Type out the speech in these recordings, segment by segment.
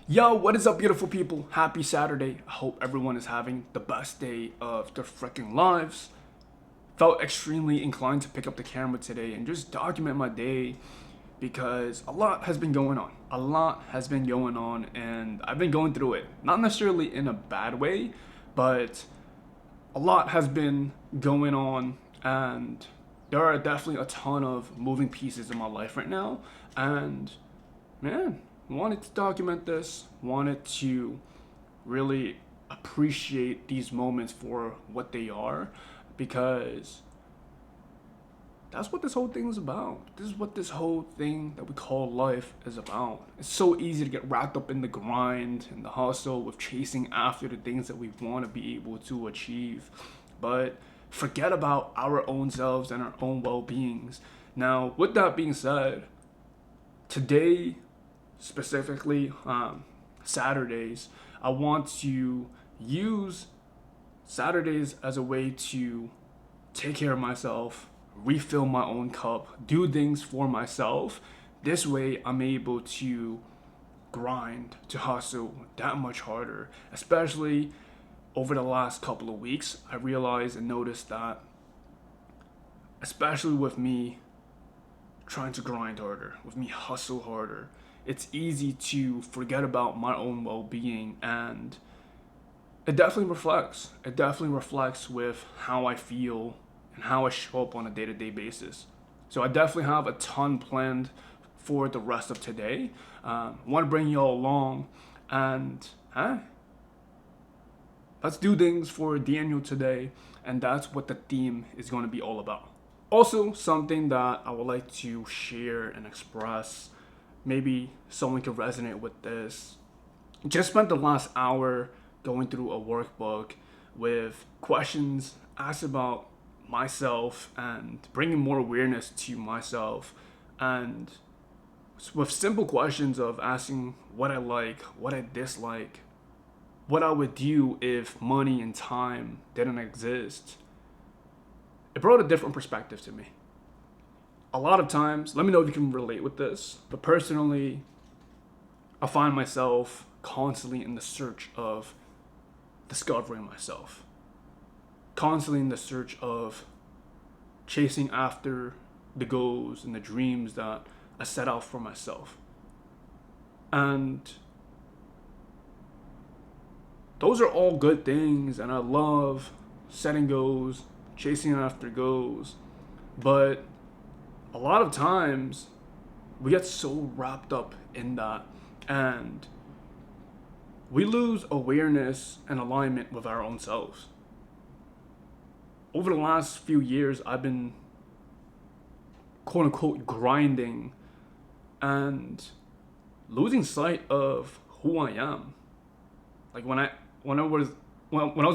Yo, what is up, beautiful people? Happy Saturday. I hope everyone is having the best day of their freaking lives. Felt extremely inclined to pick up the camera today and just document my day because a lot has been going on. A lot has been going on, and I've been going through it. Not necessarily in a bad way, but a lot has been going on, and there are definitely a ton of moving pieces in my life right now. And man, wanted to document this, wanted to really appreciate these moments for what they are, because that's what this whole thing is about. This is what this whole thing that we call life is about. It's so easy to get wrapped up in the grind and the hustle with chasing after the things that we want to be able to achieve, but forget about our own selves and our own well-beings. Now, with that being said, today specifically Saturdays, I want to use Saturdays as a way to take care of myself, refill my own cup, do things for myself. This way, I'm able to grind, to hustle that much harder. Especially over the last couple of weeks, I realized and noticed that, especially with me trying to grind harder, with me hustle harder, it's easy to forget about my own well-being, and it definitely reflects. It definitely reflects with how I feel and how I show up on a day-to-day basis. So I definitely have a ton planned for the rest of today. Want to bring you all along, and let's do things for Daniel today, and that's what the theme is going to be all about. Also, something that I would like to share and express, maybe someone could resonate with this. Just spent the last hour going through a workbook with questions asked about myself and bringing more awareness to myself, and with simple questions of asking what I like, what I dislike, what I would do if money and time didn't exist. It brought a different perspective to me. A lot of times, let me know if you can relate with this, but personally, I find myself constantly in the search of discovering myself, constantly in the search of chasing after the goals and the dreams that I set out for myself. And those are all good things, and I love setting goals, chasing after goals, but a lot of times we get so wrapped up in that, and we lose awareness and alignment with our own selves. Over the last few years, I've been quote unquote grinding and losing sight of who I am. Like when I was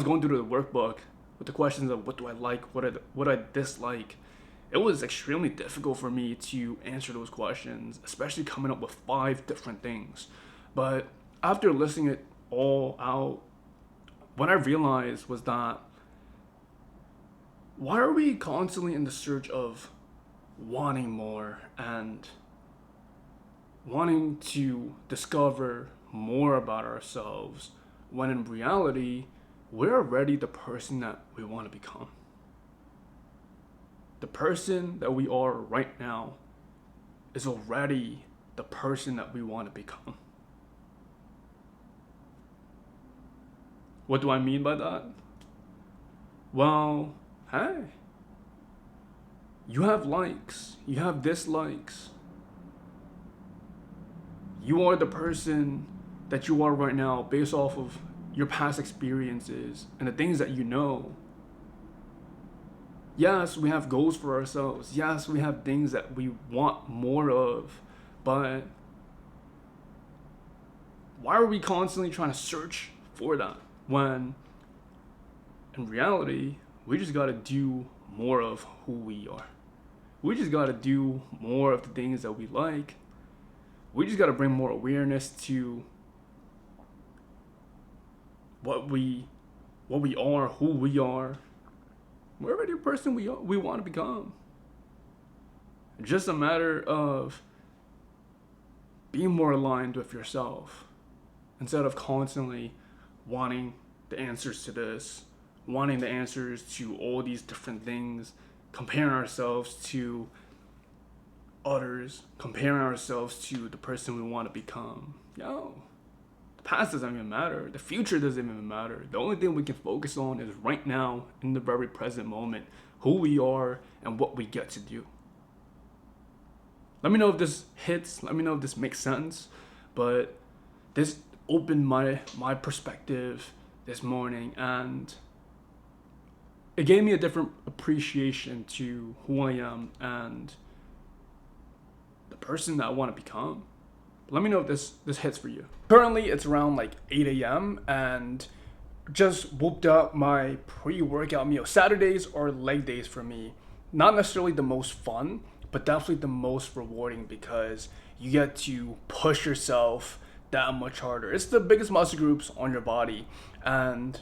going through the workbook with the questions of what do I like, what I dislike, it was extremely difficult for me to answer those questions, especially coming up with 5 different things. But after listing it all out, what I realized was that, why are we constantly in the search of wanting more and wanting to discover more about ourselves, when in reality, we're already the person that we want to become? The person that we are right now is already the person that we want to become. What do I mean by that? Well, hey, you have likes, you have dislikes. You are the person that you are right now based off of your past experiences and the things that you know. Yes, we have goals for ourselves. Yes, we have things that we want more of, but why are we constantly trying to search for that when in reality, we just gotta do more of who we are? We just gotta do more of the things that we like. We just gotta bring more awareness to what we are, who we are. We're already the person we want to become. It's just a matter of being more aligned with yourself, instead of constantly wanting the answers to this, wanting the answers to all these different things, comparing ourselves to others, comparing ourselves to the person we want to become. Yo, the past doesn't even matter. The future doesn't even matter. The only thing we can focus on is right now, in the very present moment, who we are and what we get to do. Let me know if this hits. Let me know if this makes sense. But this opened my perspective this morning, and it gave me a different appreciation to who I am and the person that I want to become. Let me know if this hits for you. Currently, it's around like 8 a.m. and just whooped up my pre-workout meal. Saturdays are leg days for me. Not necessarily the most fun, but definitely the most rewarding because you get to push yourself that much harder. It's the biggest muscle groups on your body, and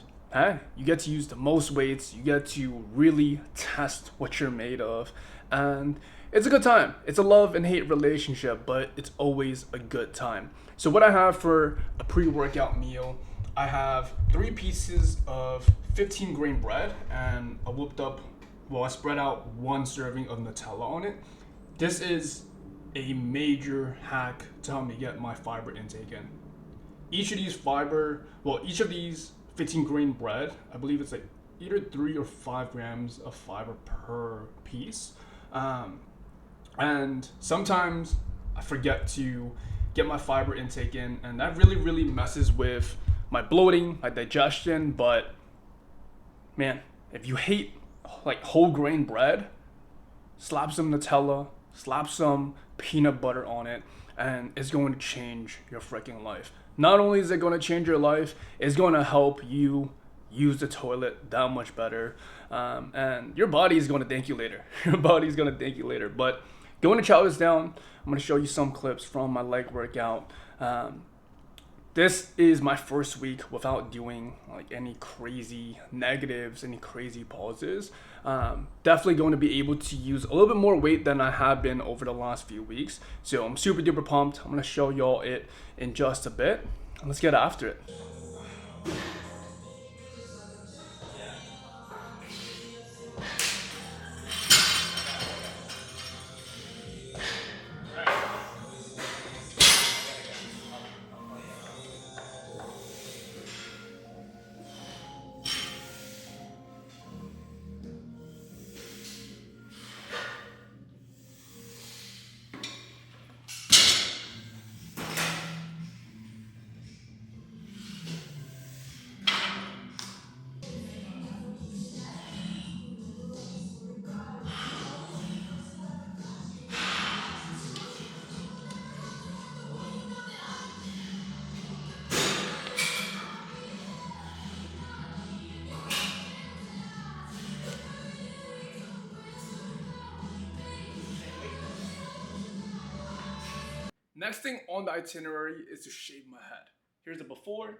you get to use the most weights. You get to really test what you're made of, and it's a good time. It's a love and hate relationship, but it's always a good time. So what I have for a pre-workout meal, I have 3 pieces of 15-grain bread, and I spread out 1 serving of Nutella on it. This is a major hack to help me get my fiber intake in. Each of these 15-grain bread, I believe it's like either 3 or 5 grams of fiber per piece. And sometimes I forget to get my fiber intake in, and that really, really messes with my bloating, my digestion. But man, if you hate like whole grain bread, slap some Nutella, slap some peanut butter on it, and it's going to change your freaking life. Not only is it going to change your life, it's going to help you use the toilet that much better, and your body is going to thank you later. Your body's going to thank you later. But going to chow this down, I'm going to show you some clips from my leg workout. This is my first week without doing like any crazy negatives, any crazy pauses. Definitely going to be able to use a little bit more weight than I have been over the last few weeks. So I'm super duper pumped. I'm going to show y'all it in just a bit. Let's get after it. Next thing on the itinerary is to shave my head. Here's a before,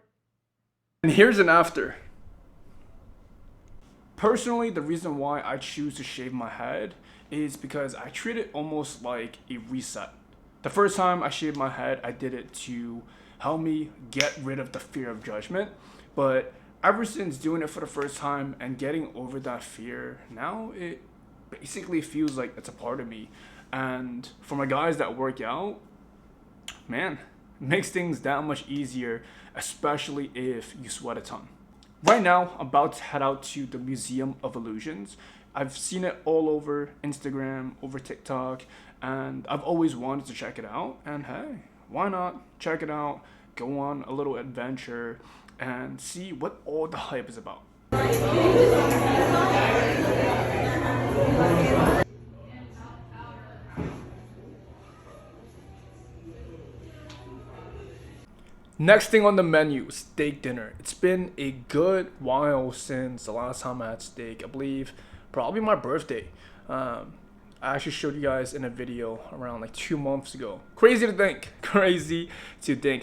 and here's an after. Personally, the reason why I choose to shave my head is because I treat it almost like a reset. The first time I shaved my head, I did it to help me get rid of the fear of judgment. But ever since doing it for the first time and getting over that fear, now it basically feels like it's a part of me. And for my guys that work out, man, it makes things that much easier, especially if you sweat a ton. Right now, I'm about to head out to the Museum of Illusions. I've seen it all over Instagram, over TikTok, and I've always wanted to check it out. And hey, why not check it out, go on a little adventure, and see what all the hype is about. Next thing on the menu, steak dinner. It's been a good while since the last time I had steak. I believe probably my birthday. I actually showed you guys in a video around like 2 months ago. Crazy to think. I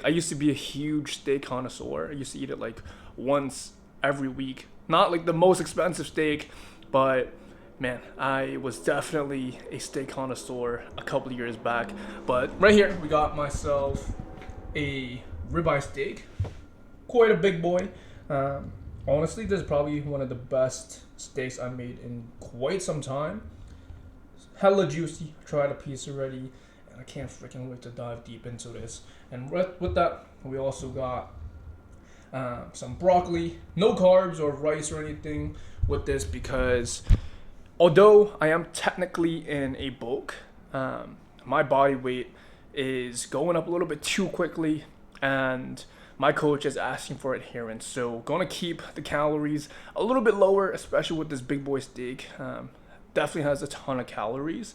used to be a huge steak connoisseur. I used to eat it like once every week. Not like the most expensive steak, but man, I was definitely a steak connoisseur a couple of years back. But right here, we got myself a ribeye steak. Quite a big boy. Honestly, this is probably one of the best steaks I've made in quite some time. Hella juicy. Tried a piece already, and I can't freaking wait to dive deep into this. And with that, we also got some broccoli. No carbs or rice or anything with this because although I am technically in a bulk, my body weight is going up a little bit too quickly, and my coach is asking for adherence. So gonna keep the calories a little bit lower, especially with this big boy steak. Definitely has a ton of calories,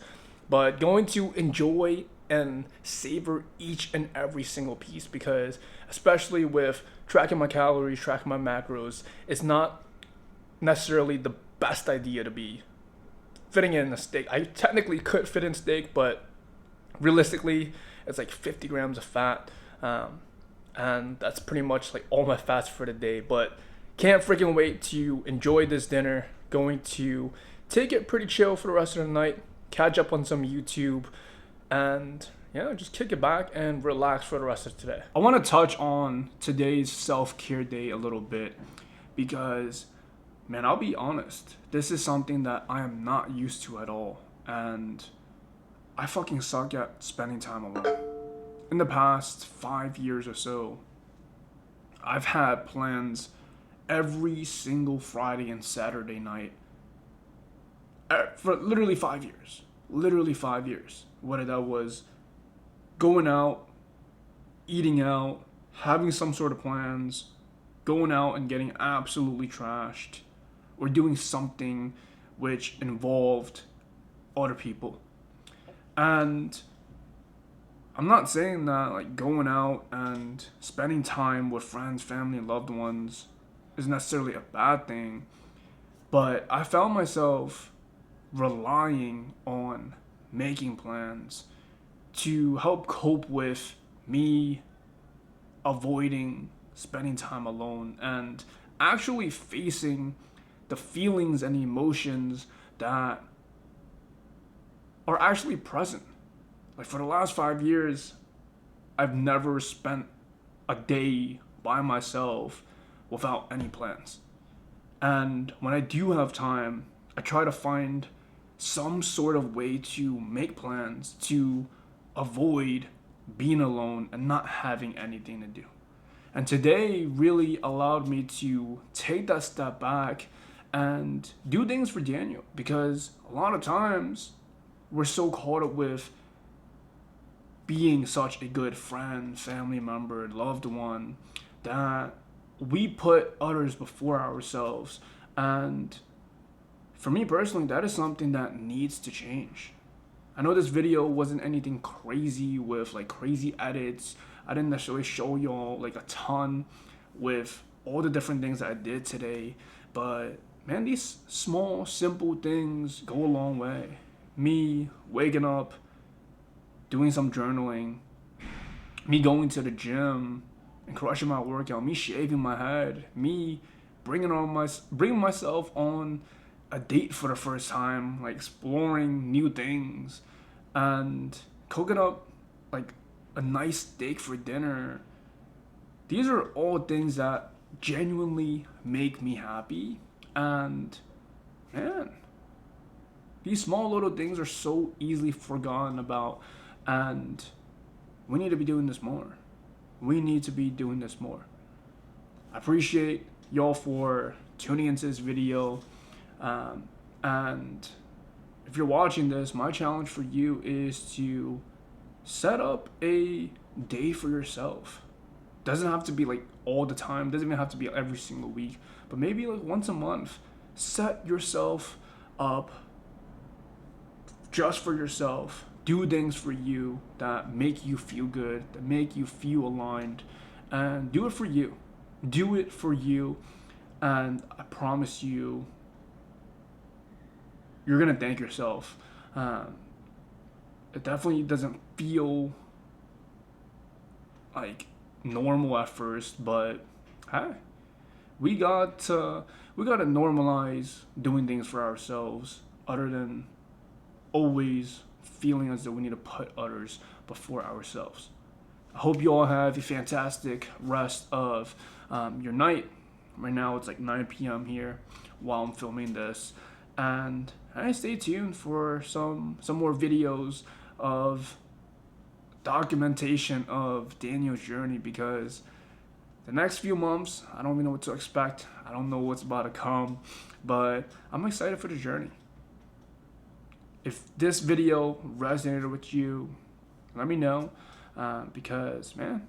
but going to enjoy and savor each and every single piece because especially with tracking my calories, tracking my macros, it's not necessarily the best idea to be fitting in a steak. I technically could fit in steak, but realistically, it's like 50 grams of fat. And that's pretty much like all my fats for the day. But can't freaking wait to enjoy this dinner. Going to take it pretty chill for the rest of the night, catch up on some YouTube, and yeah, just kick it back and relax for the rest of today. I want to touch on today's self-care day a little bit because, man, I'll be honest, this is something that I am not used to at all, and I fucking suck at spending time alone. In the past 5 years or so, I've had plans every single Friday and Saturday night for literally 5 years. Literally 5 years. Whether that was going out, eating out, having some sort of plans, going out and getting absolutely trashed, or doing something which involved other people. And I'm not saying that like going out and spending time with friends, family, and loved ones is necessarily a bad thing, but I found myself relying on making plans to help cope with me avoiding spending time alone and actually facing the feelings and emotions that are actually present. Like for the last 5 years, I've never spent a day by myself without any plans. And when I do have time, I try to find some sort of way to make plans to avoid being alone and not having anything to do. And today really allowed me to take that step back and do things for Daniel because a lot of times we're so caught up with being such a good friend, family member, loved one that we put others before ourselves. And for me personally, that is something that needs to change. I know this video wasn't anything crazy with like crazy edits. I didn't necessarily show y'all like a ton with all the different things that I did today. But man, these small, simple things go a long way. Me waking up, doing some journaling, me going to the gym and crushing my workout, me shaving my head, me bringing myself on a date for the first time, like exploring new things, and cooking up like a nice steak for dinner. These are all things that genuinely make me happy, and man, these small little things are so easily forgotten about, and we need to be doing this more. We need to be doing this more. I appreciate y'all for tuning into this video. And if you're watching this, my challenge for you is to set up a day for yourself. Doesn't have to be like all the time. Doesn't even have to be every single week. But maybe like once a month. Set yourself up just for yourself. Do things for you that make you feel good, that make you feel aligned, and do it for you. Do it for you, and I promise you, you're gonna thank yourself. It definitely doesn't feel like normal at first, but hey, we got to normalize doing things for ourselves, other than always feeling as though we need to put others before ourselves. I hope you all have a fantastic rest of your night. Right now it's like 9 p.m. here while I'm filming this, and stay tuned for some more videos of documentation of Daniel's journey, because the next few months I don't even know what to expect. I don't know what's about to come, but I'm excited for the journey. If this video resonated with you, let me know, because man,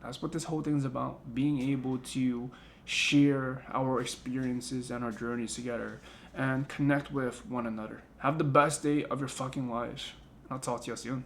that's what this whole thing is about, being able to share our experiences and our journeys together and connect with one another. Have the best day of your fucking life. I'll talk to you soon.